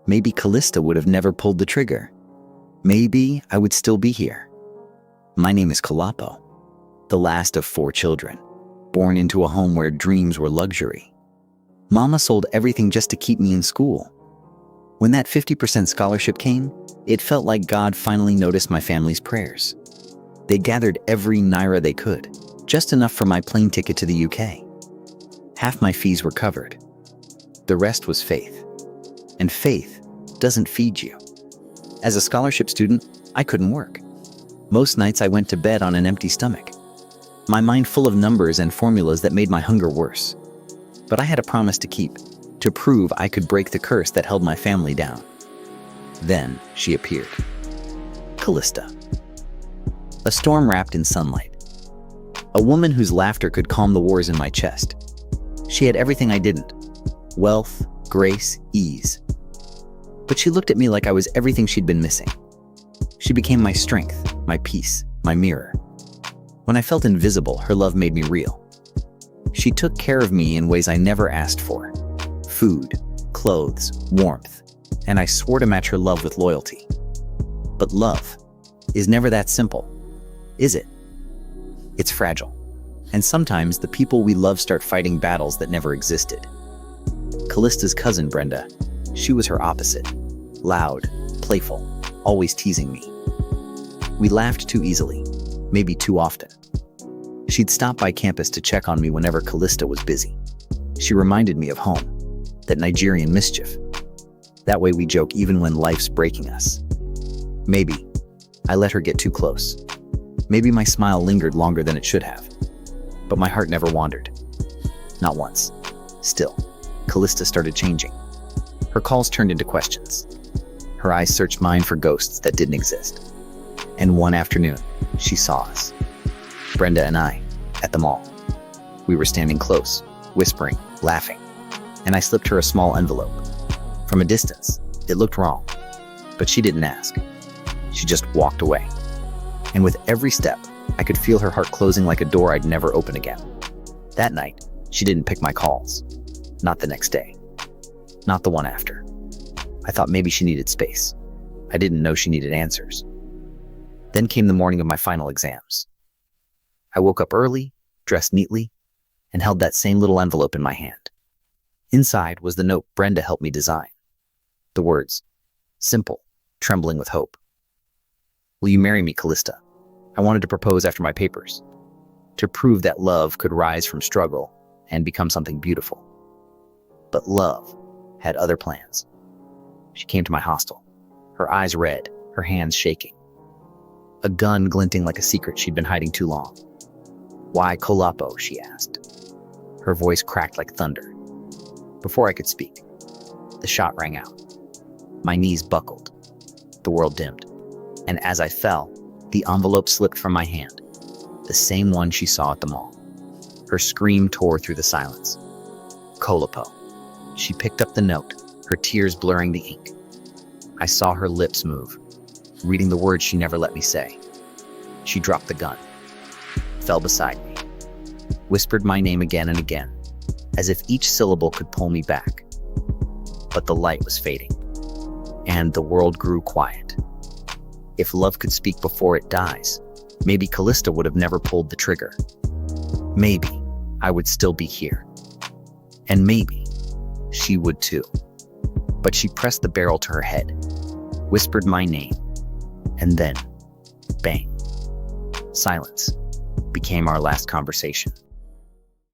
Maybe Calista would have never pulled the trigger. Maybe I would still be here. My name is Kolapo, the last of 4 children, born into a home where dreams were luxury. Mama sold everything just to keep me in school. When that 50% scholarship came, it felt like God finally noticed my family's prayers. They gathered every naira they could, just enough for my plane ticket to the UK. Half my fees were covered. The rest was faith. And faith doesn't feed you. As a scholarship student, I couldn't work. Most nights I went to bed on an empty stomach, my mind full of numbers and formulas that made my hunger worse. But I had a promise to keep, to prove I could break the curse that held my family down. Then she appeared. Calista. A storm wrapped in sunlight. A woman whose laughter could calm the wars in my chest. She had everything I didn't. Wealth, grace, ease. But she looked at me like I was everything she'd been missing. She became my strength, my peace, my mirror. When I felt invisible, her love made me real. She took care of me in ways I never asked for. Food, clothes, warmth, and I swore to match her love with loyalty. But love is never that simple, is it? It's fragile. And sometimes the people we love start fighting battles that never existed. Calista's cousin, Brenda, she was her opposite. Loud, playful, always teasing me. We laughed too easily, maybe too often. She'd stop by campus to check on me whenever Calista was busy. She reminded me of home, that Nigerian mischief. That way we joke even when life's breaking us. Maybe I let her get too close. Maybe my smile lingered longer than it should have. But my heart never wandered. Not once. Still, Calista started changing. Her calls turned into questions. Her eyes searched mine for ghosts that didn't exist. And one afternoon, she saw us. Brenda and I, at the mall. We were standing close, whispering, laughing. And I slipped her a small envelope. From a distance, it looked wrong. But she didn't ask. She just walked away. And with every step, I could feel her heart closing like a door I'd never open again. That night, she didn't pick my calls. Not the next day. Not the one after. I thought maybe she needed space. I didn't know she needed answers. Then came the morning of my final exams. I woke up early, dressed neatly, and held that same little envelope in my hand. Inside was the note Brenda helped me design. The words, simple, trembling with hope. Will you marry me, Calista? I wanted to propose after my papers, to prove that love could rise from struggle and become something beautiful. But love had other plans. She came to my hostel, her eyes red, her hands shaking. A gun glinting like a secret she'd been hiding too long. Why Kolapo, she asked. Her voice cracked like thunder. Before I could speak, the shot rang out. My knees buckled. The world dimmed. And as I fell, the envelope slipped from my hand, the same one she saw at the mall. Her scream tore through the silence. Kolapo. She picked up the note, her tears blurring the ink. I saw her lips move, reading the words she never let me say. She dropped the gun, fell beside me, whispered my name again and again, as if each syllable could pull me back. But the light was fading, and the world grew quiet. If love could speak before it dies, maybe Calista would have never pulled the trigger. Maybe I would still be here. And maybe she would too. But she pressed the barrel to her head, whispered my name, and then, bang. Silence became our last conversation.